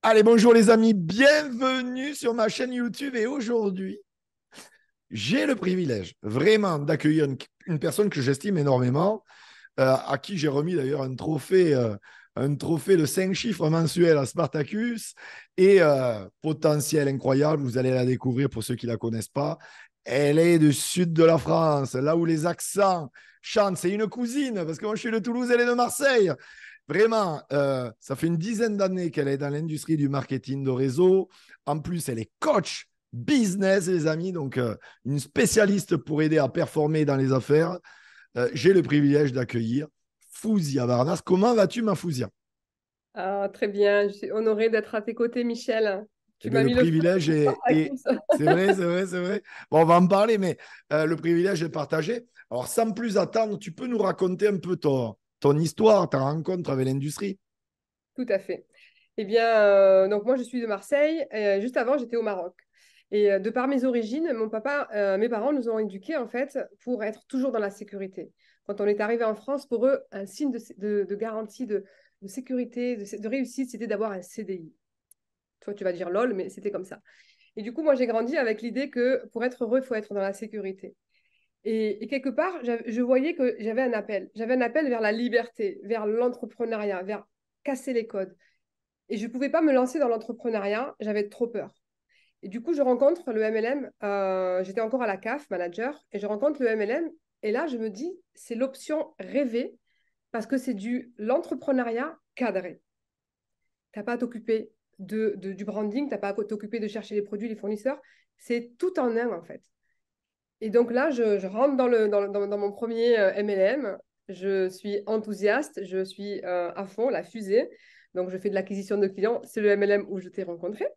Allez, bonjour les amis, bienvenue sur ma chaîne YouTube et aujourd'hui, j'ai le privilège vraiment d'accueillir une personne que j'estime énormément, à qui j'ai remis d'ailleurs un trophée de 5 chiffres mensuels à Spartacus et potentiel incroyable, vous allez la découvrir pour ceux qui ne la connaissent pas. Elle est du sud de la France, là où les accents chantent. C'est une cousine, parce que moi je suis de Toulouse, elle est de Marseille. Vraiment, ça fait une dizaine d'années qu'elle est dans l'industrie du marketing de réseau. En plus, elle est coach business, les amis, donc une spécialiste pour aider à performer dans les affaires. J'ai le privilège d'accueillir Fouzia Varnas. Comment vas-tu, ma Fouzia? Ah, très bien, je suis honorée d'être à tes côtés, Michel. Eh Tu bien, m'as le mis le feu privilège sur est... Spartacus. C'est vrai, c'est vrai, c'est vrai. Bon, on va en parler, mais le privilège est partagé. Alors, sans plus attendre, tu peux nous raconter un peu ton histoire, ta rencontre avec l'industrie? Tout à fait. Eh bien, donc moi, je suis de Marseille. Juste avant, j'étais au Maroc. Et de par mes origines, mes parents nous ont éduqués en fait pour être toujours dans la sécurité. Quand on est arrivé en France, pour eux, un signe de garantie de sécurité, de réussite, c'était d'avoir un CDI. Toi, tu vas dire lol, mais c'était comme ça. Et du coup, moi, j'ai grandi avec l'idée que pour être heureux, il faut être dans la sécurité. Et quelque part, je voyais que j'avais un appel. J'avais un appel vers la liberté, vers l'entrepreneuriat, vers casser les codes. Et je ne pouvais pas me lancer dans l'entrepreneuriat, j'avais trop peur. Et du coup, je rencontre le MLM, j'étais encore à la CAF, manager, et je rencontre le MLM. Et là, je me dis, c'est l'option rêvée parce que c'est l'entrepreneuriat cadré. Tu n'as pas à t'occuper du branding, tu n'as pas à t'occuper de chercher les produits, les fournisseurs. C'est tout en un, en fait. Et donc là, je rentre dans mon premier MLM. Je suis enthousiaste, je suis à fond, la fusée. Donc, je fais de l'acquisition de clients. C'est le MLM où je t'ai rencontré.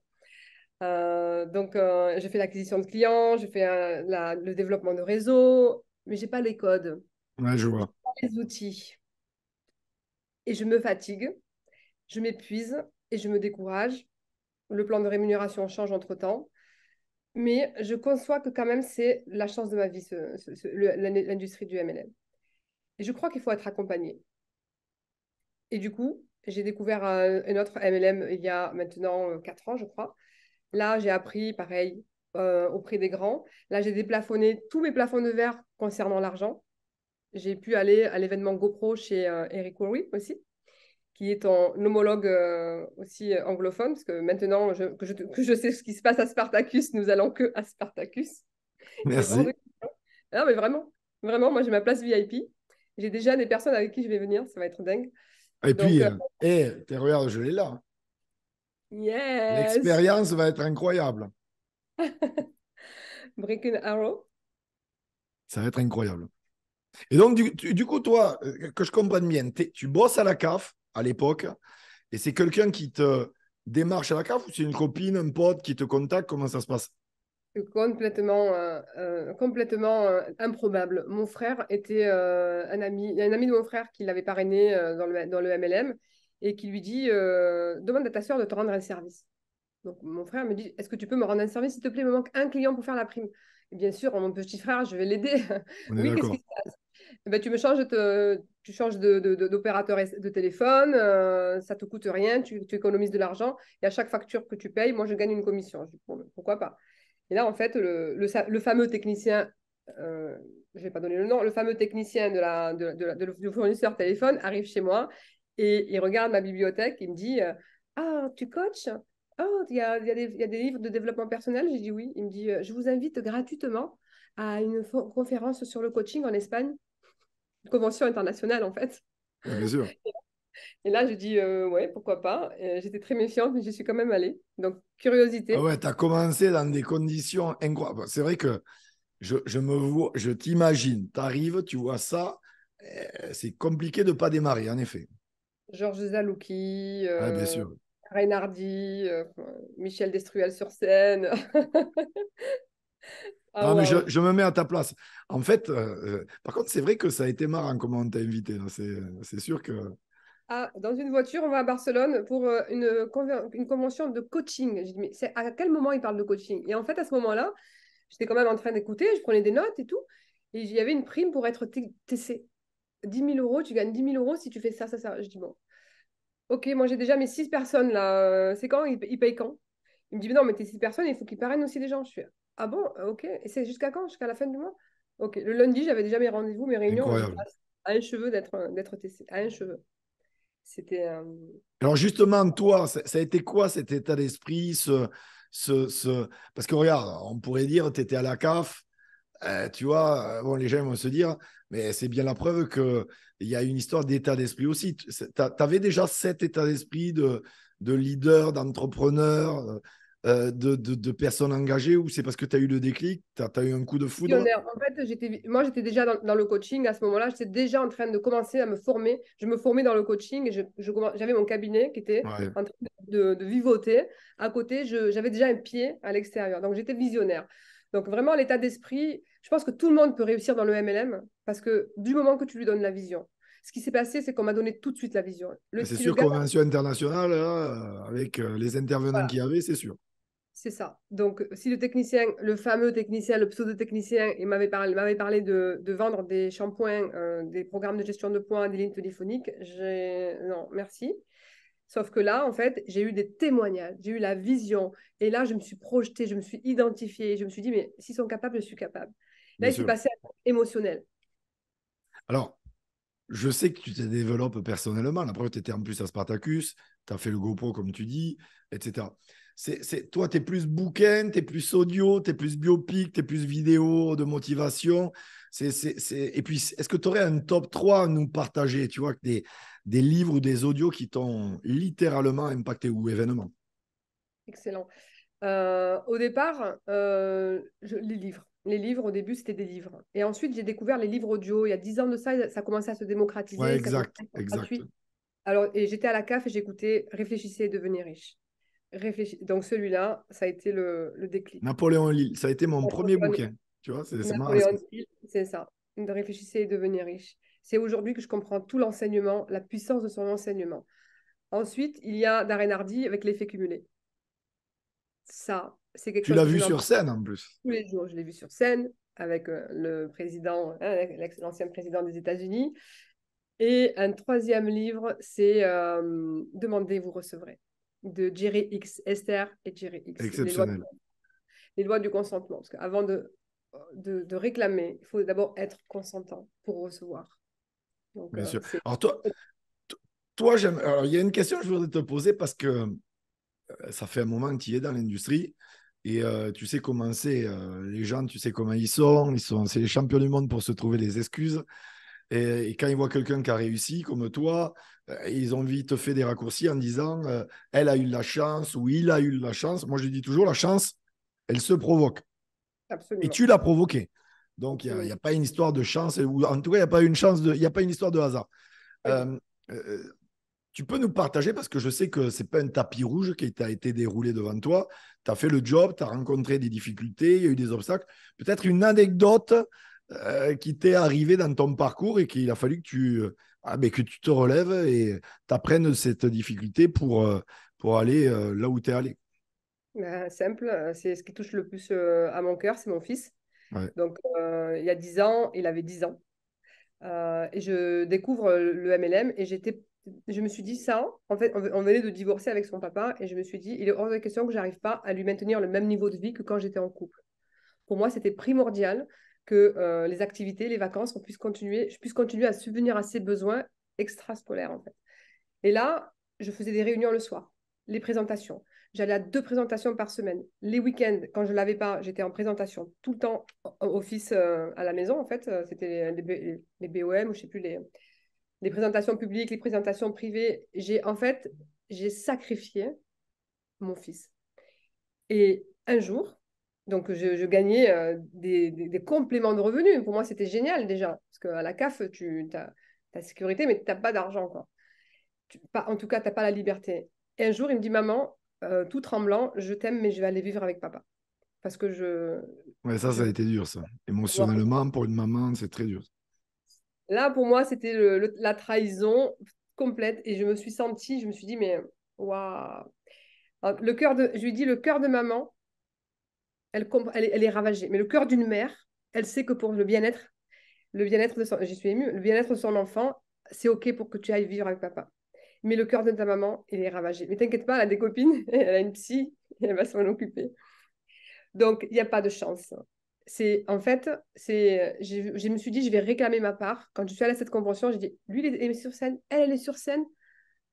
Je fais l'acquisition de clients, je fais le développement de réseau, mais je n'ai pas les codes, Ouais, je vois. pas les outils. Et je me fatigue, je m'épuise et je me décourage. Le plan de rémunération change entre-temps. Mais je conçois que quand même, c'est la chance de ma vie, l'industrie du MLM. Et je crois qu'il faut être accompagné. Et du coup, j'ai découvert un autre MLM il y a maintenant 4 ans, je crois. Là, j'ai appris, pareil, auprès des grands. Là, j'ai déplafonné tous mes plafonds de verre concernant l'argent. J'ai pu aller à l'événement GoPro chez Eric Worre aussi, qui est ton homologue aussi anglophone, parce que maintenant que je sais ce qui se passe à Spartacus, nous allons que à Spartacus. Il est hors de... Merci. Non, mais vraiment, vraiment, moi j'ai ma place VIP. J'ai déjà des personnes avec qui je vais venir, ça va être dingue. Et Donc, puis, regarde, je l'ai là. yes! L'expérience va être incroyable. Break and Arrow. Ça va être incroyable. Et donc, du coup, toi, que je comprenne bien, tu bosses à la CAF à l'époque, et c'est quelqu'un qui te démarche à la CAF ou c'est une copine, un pote qui te contacte? Comment ça se passe? Complètement improbable. Mon frère était un ami de mon frère qui l'avait parrainé dans le MLM et qui lui dit demande à ta soeur de te rendre un service. Donc mon frère me dit est-ce que tu peux me rendre un service s'il te plaît, il me manque un client pour faire la prime. Et bien sûr, mon petit frère, je vais l'aider. On est Oui, qu'est-ce qui d'accord. se passe? Eh ben, tu changes d'opérateur de téléphone, ça te coûte rien, tu économises de l'argent et à chaque facture que tu payes, moi je gagne une commission. Je dis, bon, ben, pourquoi pas? Et là, en fait, le fameux technicien, je ne vais pas donner le nom, le fameux technicien du fournisseur téléphone arrive chez moi et il regarde ma bibliothèque, il me dit ah, tu coaches? Oh, il y a des livres de développement personnel? J'ai dit oui. Il me dit je vous invite gratuitement à une conférence sur le coaching en Espagne, une convention internationale en fait. Ouais, bien sûr. Et là, je dis ouais, pourquoi pas. J'étais très méfiante, mais je suis quand même allée. Donc, Ah curiosité. ouais, tu as commencé dans des conditions incroyables. C'est vrai que je me vois, je t'imagine, tu arrives, tu vois ça, c'est compliqué de ne pas démarrer, en effet. Georges Zalouki, Ah, bien sûr. Reynardi, Michel Destruel sur scène. Ah Non, mais waouh. je me mets à ta place. En fait, par contre, c'est vrai que ça a été marrant comment on t'a invité, là. C'est sûr que. Ah, dans une voiture, on va à Barcelone pour une convention de coaching. J'ai dit, mais c'est à quel moment il parle de coaching? Et en fait, à ce moment-là, j'étais quand même en train d'écouter, je prenais des notes et tout. Et il y avait une prime pour être TC. 10 000 euros, tu gagnes 10 000 euros si tu fais ça, ça, ça. Je dis, bon. Ok, moi j'ai déjà mes 6 personnes là. C'est quand? Ils payent quand? Il me dit, mais non, mais tes 6 personnes, il faut qu'ils parrainent aussi des gens. Je fais, ah bon, ok. Et c'est jusqu'à quand? Jusqu'à la fin du mois? Ok. Le lundi, j'avais déjà mes rendez-vous, mes réunions. J'étais Incroyable. à un cheveu d'être testé. À un cheveu. C'était. Alors justement, toi, ça a été quoi cet état d'esprit, parce que regarde, on pourrait dire, tu étais à la CAF, tu vois, bon, les gens vont se dire, mais c'est bien la preuve qu'il y a une histoire d'état d'esprit aussi. Tu avais déjà cet état d'esprit de leader, d'entrepreneur, de personnes engagées, ou c'est parce que tu as eu le déclic, tu as eu un coup de foudre? Visionnaire. En fait, moi, j'étais déjà dans le coaching à ce moment-là. J'étais déjà en train de commencer à me former. Je me formais dans le coaching et j'avais mon cabinet qui était Ouais. en train de vivoter. À côté, j'avais déjà un pied à l'extérieur. Donc, j'étais visionnaire. Donc, vraiment, l'état d'esprit, je pense que tout le monde peut réussir dans le MLM parce que du moment que tu lui donnes la vision, ce qui s'est passé, c'est qu'on m'a donné tout de suite la vision. C'est Si le sûr, gars, convention internationale, là, avec les intervenants voilà, qu'il y avait, c'est sûr. c'est ça. Donc, si le technicien, le fameux technicien, le pseudo-technicien, il m'avait parlé de vendre des shampoings, des programmes de gestion de points, des lignes téléphoniques, non, merci. Sauf que là, en fait, j'ai eu des témoignages, j'ai eu la vision. Et là, je me suis projetée, je me suis identifiée. Je me suis dit, mais s'ils sont capables, je suis capable. Là, Bien il s'est sûr. passé un truc émotionnel. Alors, je sais que tu te développes personnellement. La preuve, tu étais en plus à Spartacus, tu as fait le GoPro, comme tu dis, etc. Toi, tu es plus bouquin, tu es plus audio, tu es plus biopic, tu es plus vidéo de motivation. Et puis, est-ce que tu aurais un top 3 à nous partager, tu vois, des livres ou des audios qui t'ont littéralement impacté ou événement? Excellent. Au départ, les livres. Les livres, au début, c'était des livres. Et ensuite, j'ai découvert les livres audio. Il y a 10 ans de ça, ça commençait à se Ouais, démocratiser, ça commençait exact, à être exact. gratuit. Alors, et j'étais à la CAF et j'écoutais Réfléchissez et devenez riche. Donc, celui-là, ça a été le déclic. Napoléon Hill, ça a été mon premier Napoléon, bouquin. Tu vois, c'est marrant. Napoléon Hill, c'est ça. De Réfléchissez et devenez riche. C'est aujourd'hui que je comprends tout l'enseignement, la puissance de son enseignement. Ensuite, il y a Darren Hardy avec l'effet cumulé. Ça, c'est quelque Tu chose l'as que je vu mets en sur scène en plus. tous les jours. Je l'ai vu sur scène avec le président, l'ancien président des États-Unis. Et un troisième livre, c'est Demandez, vous recevrez, de Jerry X, Esther et Jerry X, Exceptionnel. les lois du consentement. Parce qu'avant de réclamer, il faut d'abord être consentant pour recevoir. Donc, Bien sûr. c'est Alors toi, j'aime. Alors, il y a une question que je voudrais te poser parce que ça fait un moment que tu es dans l'industrie et tu sais comment c'est. Les gens, tu sais comment c'est les champions du monde pour se trouver des excuses. Et quand ils voient quelqu'un qui a réussi comme toi, ils ont vite fait des raccourcis en disant elle a eu de la chance ou il a eu de la chance. Moi, je dis toujours la chance, elle se provoque. Et absolument, tu l'as provoqué. Donc, il n'y a, absolument. pas une histoire de chance, ou en tout cas, il n'y a pas une chance il y a pas une histoire de hasard. Pas du tout. Euh, euh, Tu peux nous partager, parce que je sais que ce n'est pas un tapis rouge qui t'a été déroulé devant toi. Tu as fait le job, tu as rencontré des difficultés, il y a eu des obstacles. Peut-être une anecdote qui t'est arrivée dans ton parcours et qu'il a fallu que tu te relèves et t'apprennes cette difficulté pour aller là où tu es allé. Simple, c'est ce qui touche le plus à mon cœur, c'est mon fils. Ouais, Donc, il y a 10 ans, il avait 10 ans. Et je découvre le MLM et je me suis dit ça. En fait, on venait de divorcer avec son papa et je me suis dit, il est hors de question que j'arrive pas à lui maintenir le même niveau de vie que quand j'étais en couple. Pour moi, c'était primordial que les activités, les vacances, je puisse continuer à subvenir à ses besoins extrascolaires, en fait. Et là, je faisais des réunions le soir, les présentations. J'allais à 2 présentations par semaine. Les week-ends, quand je ne l'avais pas, j'étais en présentation tout le temps office à la maison, en fait. C'était les BOM, ou je ne sais plus, les présentations publiques, les présentations privées. En fait, j'ai sacrifié mon fils. Et un jour, donc je gagnais des compléments de revenus. Pour moi, c'était génial déjà. Parce qu'à la CAF, tu as ta sécurité, mais tu n'as pas d'argent, quoi. En tout cas, tu n'as pas la liberté. Et un jour, il me dit, maman, tout tremblant, je t'aime, mais je vais aller vivre avec papa. Parce que ouais, ça je a veux été dur, ça. avoir... Émotionnellement, pour une maman, c'est très dur. Là, pour moi, c'était la trahison complète. Et je me suis dit, mais waouh. Je lui dis, le cœur de maman, elle est ravagée. Mais le cœur d'une mère, elle sait que pour le bien-être de son, j'y suis émue, le bien-être de son enfant, c'est OK pour que tu ailles vivre avec papa. Mais le cœur de ta maman, il est ravagé. Mais t'inquiète pas, elle a des copines, elle a une psy, et elle va s'en occuper. Donc, il n'y a pas de chance. En fait, je me suis dit, je vais réclamer ma part. Quand je suis allée à cette convention, j'ai dit, lui, il est sur scène, elle est sur scène,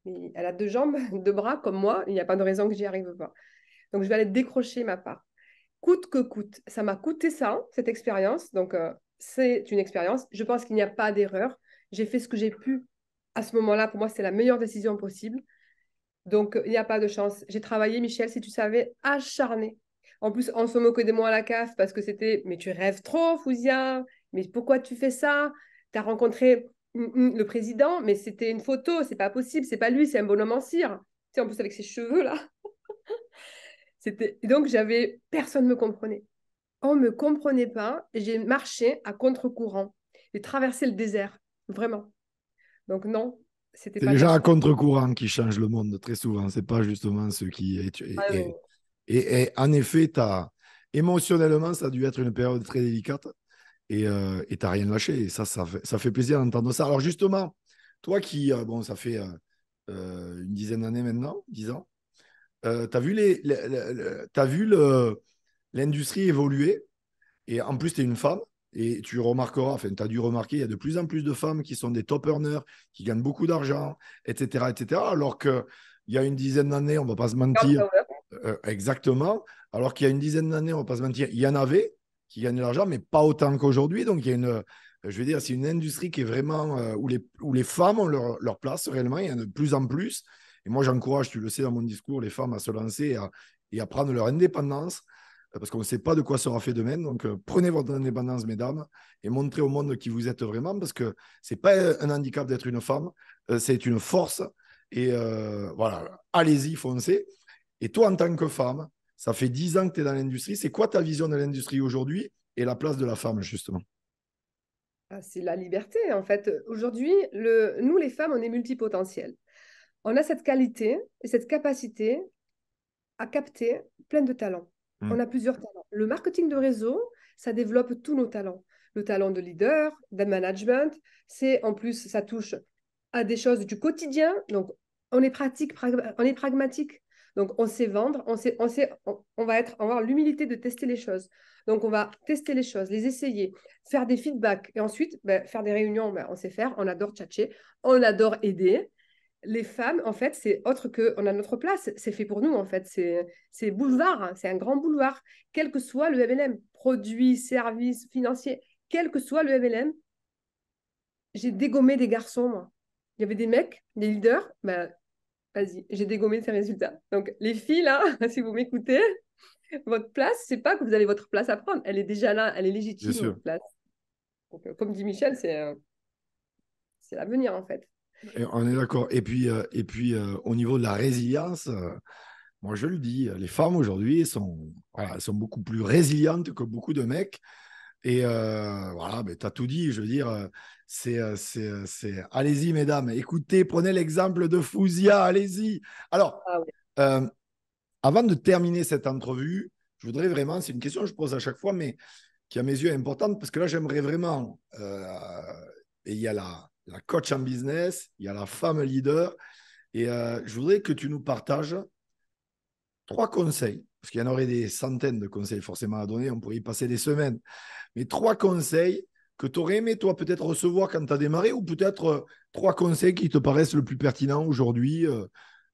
mais elle a 2 jambes, 2 bras comme moi, il n'y a pas de raison que j'y arrive pas. Donc, je vais aller décrocher ma part. Coûte que coûte. Ça m'a coûté ça, cette expérience. Donc, c'est une expérience. Je pense qu'il n'y a pas d'erreur. J'ai fait ce que j'ai pu à ce moment-là. Pour moi, c'était la meilleure décision possible. Donc, il n'y a pas de chance. J'ai travaillé, Michel, si tu savais, acharné. En plus, on se moquait de moi à la CAF parce que c'était, mais tu rêves trop, Fouzia. Mais pourquoi tu fais ça? Tu as rencontré le président, mais c'était une photo, c'est pas possible, c'est pas lui, c'est un bonhomme en cire. Tu sais, en plus avec ses cheveux là. Et donc, personne ne me comprenait. On ne me comprenait pas. J'ai marché à contre-courant. J'ai traversé le désert, vraiment. Donc non, c'était C'est pas les de la gens à chance. contre-courant qui changent le monde très souvent. C'est pas justement ceux qui. Ah, non. Et en effet, émotionnellement, ça a dû être une période très délicate et tu n'as rien lâché. Et ça fait plaisir d'entendre ça. Alors justement, toi qui, bon, ça fait une dizaine d'années maintenant, 10 ans, tu as vu t'as vu l'industrie évoluer et en plus, tu es une femme et tu remarqueras, enfin, tu as dû remarquer, il y a de plus en plus de femmes qui sont des top earners, qui gagnent beaucoup d'argent, etc., etc. Alors qu'il y a une dizaine d'années, on ne va pas se Girl mentir, power. exactement. Alors qu'il y a une dizaine d'années, on ne va pas se mentir, il y en avait qui gagnaient de l'argent, mais pas autant qu'aujourd'hui. Donc, il y a je veux dire, c'est une industrie qui est vraiment où les femmes ont leur place réellement. Il y en a de plus en plus. Et moi, j'encourage, tu le sais dans mon discours, les femmes à se lancer et à prendre leur indépendance parce qu'on ne sait pas de quoi sera fait demain. Donc, prenez votre indépendance, mesdames, et montrez au monde qui vous êtes vraiment, parce que ce n'est pas un handicap d'être une femme, c'est une force. Et voilà, allez-y, foncez. Et toi, en tant que femme, ça fait 10 ans que tu es dans l'industrie. C'est quoi ta vision de l'industrie aujourd'hui et la place de la femme, justement? Ah, c'est la liberté, en fait. Aujourd'hui, nous, les femmes, on est multipotentielles. On a cette qualité et cette capacité à capter plein de talents. Mm. On a plusieurs talents. Le marketing de réseau, ça développe tous nos talents. Le talent de leader, de management, en plus, ça touche à des choses du quotidien. Donc, on est pragmatique. Donc, on sait vendre, on va avoir l'humilité de tester les choses. Donc, on va tester les choses, les essayer, faire des feedbacks et ensuite faire des réunions. On sait faire, on adore tchatcher, on adore aider. Les femmes, en fait, c'est autre que on a notre place. C'est fait pour nous, en fait. C'est boulevard, hein. C'est un grand boulevard. Quel que soit le MLM, produits, services, financiers, quel que soit le MLM, j'ai dégommé des garçons, moi. Il y avait des mecs, des leaders, ben, vas-y, j'ai dégommé ces résultats. Donc, les filles, là, si vous m'écoutez, votre place, c'est pas que vous avez votre place à prendre. Elle est déjà là, elle est Bien légitime, sûr. votre place. Donc, comme dit Michel, c'est l'avenir, en fait. Et on est d'accord. Et puis au niveau de la résilience, moi je le dis, les femmes aujourd'hui voilà, elles sont beaucoup plus résilientes que beaucoup de mecs. Et voilà, ben, tu as tout dit. Je veux dire, allez-y, mesdames, écoutez, prenez l'exemple de Fouzia, allez-y. Alors, Ah oui. euh, avant de terminer cette entrevue, je voudrais vraiment, c'est une question que je pose à chaque fois, mais qui à mes yeux est importante, parce que là, j'aimerais vraiment, et il y a la coach en business, il y a la femme leader, et je voudrais que tu nous partages 3 conseils, parce qu'il y en aurait des centaines de conseils forcément à donner, on pourrait y passer des semaines, mais 3 conseils que tu aurais aimé, toi, peut-être recevoir quand tu as démarré, ou peut-être 3 conseils qui te paraissent le plus pertinent aujourd'hui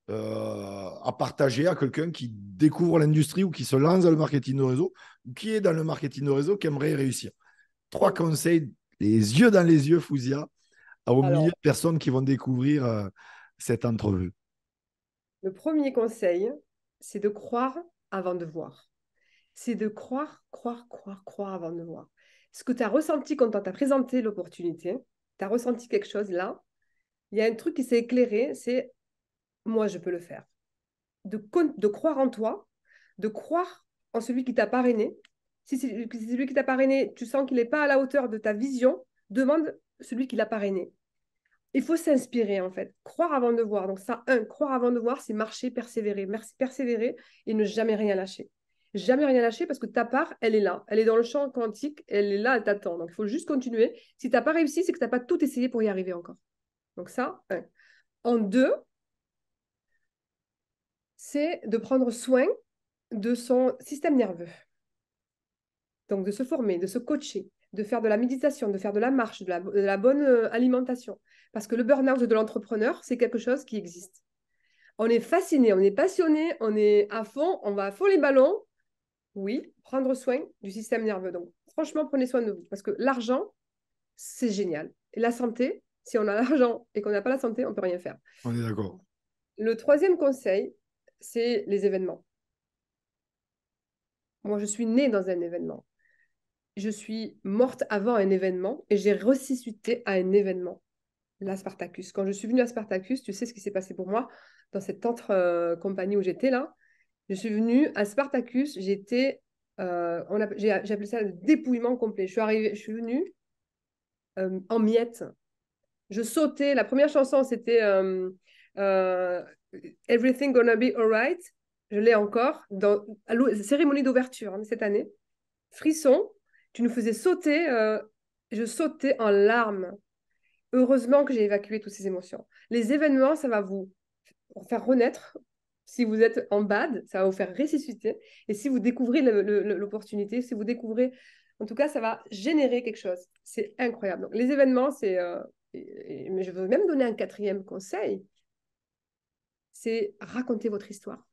à partager à quelqu'un qui découvre l'industrie ou qui se lance dans le marketing de réseau ou qui est dans le marketing de réseau qui aimerait réussir. 3 conseils, les yeux dans les yeux, Fouzia, au milieu Alors, de personnes qui vont découvrir cette entrevue. le premier conseil, c'est de croire avant de voir. C'est de croire, croire, croire, croire avant de voir. Ce que tu as ressenti quand on t'a présenté l'opportunité, tu as ressenti quelque chose là, il y a un truc qui s'est éclairé, c'est moi, je peux le faire. De croire en toi, de croire en celui qui t'a parrainé. Si c'est celui qui t'a parrainé, tu sens qu'il n'est pas à la hauteur de ta vision, demande celui qui l'a parrainé. Il faut s'inspirer, en fait. Croire avant de voir. Donc, ça, croire avant de voir, c'est marcher, persévérer. Merci, persévérer et ne jamais rien lâcher. Jamais rien lâcher parce que ta part, elle est là. Elle est dans le champ quantique, elle est là, elle t'attend. Donc, il faut juste continuer. Si tu n'as pas réussi, c'est que tu n'as pas tout essayé pour y arriver encore. Donc, ça, un. En deux, c'est de prendre soin de son système nerveux. Donc, de se former, de se coacher, de faire de la méditation, de faire de la marche, de la bonne alimentation. Parce que le burn-out de l'entrepreneur, c'est quelque chose qui existe. On est fasciné, on est passionné, on est à fond, on va à fond les ballons. Oui, prendre soin du système nerveux. Donc, franchement, prenez soin de vous. Parce que l'argent, c'est génial. Et la santé, si on a l'argent et qu'on n'a pas la santé, on ne peut rien faire. On est d'accord. Le troisième conseil, c'est les événements. Moi, je suis née dans un événement. Je suis morte avant un événement et j'ai ressuscité à un événement, la Spartacus. Quand je suis venue à Spartacus, tu sais ce qui s'est passé pour moi dans cette autre compagnie où j'étais là. Je suis venue à Spartacus, j'ai appelé ça le dépouillement complet. Je suis venue en miettes. Je sautais. La première chanson, c'était euh, Everything Gonna Be Alright. Je l'ai encore à la cérémonie d'ouverture cette année. Frisson, tu nous faisais sauter. Je sautais en larmes. Heureusement que j'ai évacué toutes ces émotions. Les événements, ça va vous faire renaître. Si vous êtes en bad, ça va vous faire ressusciter. Et si vous découvrez l'opportunité, si vous découvrez, en tout cas, ça va générer quelque chose. C'est incroyable. Donc, les événements, mais je veux même donner un quatrième conseil, c'est raconter votre histoire.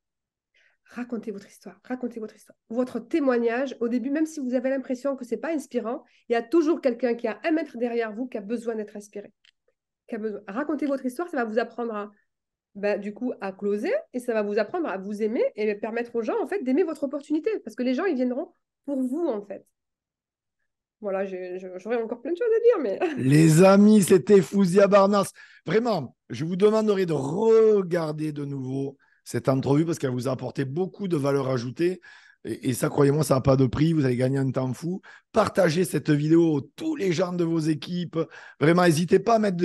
Racontez votre histoire, racontez votre histoire. Votre témoignage, au début, même si vous avez l'impression que ce n'est pas inspirant, il y a toujours quelqu'un qui a 1 mètre derrière vous qui a besoin d'être inspiré. Racontez votre histoire, ça va vous apprendre du coup, à closer et ça va vous apprendre à vous aimer et permettre aux gens, en fait, d'aimer votre opportunité parce que les gens, ils viendront pour vous, en fait. Voilà, j'aurais encore plein de choses à dire, mais... Les amis, c'était Fouzia Barnas. Vraiment, je vous demanderai de regarder de nouveau cette entrevue parce qu'elle vous a apporté beaucoup de valeur ajoutée. Et ça, croyez-moi, ça n'a pas de prix. Vous allez gagner un temps fou. Partagez cette vidéo, tous les gens de vos équipes. Vraiment, n'hésitez pas à mettre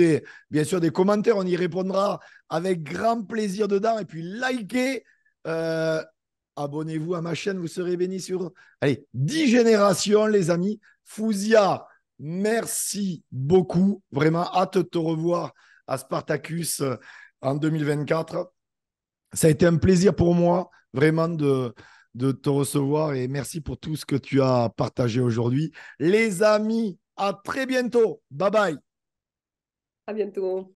bien sûr des commentaires. On y répondra avec grand plaisir dedans. Et puis, likez. euh, Abonnez-vous à ma chaîne. Vous serez bénis sur, allez, 10 générations, les amis. Fouzia. Merci beaucoup. Vraiment, hâte de te revoir à Spartacus en 2024. Ça a été un plaisir pour moi, vraiment, de te recevoir et merci pour tout ce que tu as partagé aujourd'hui. Les amis, à très bientôt. Bye bye. À bientôt.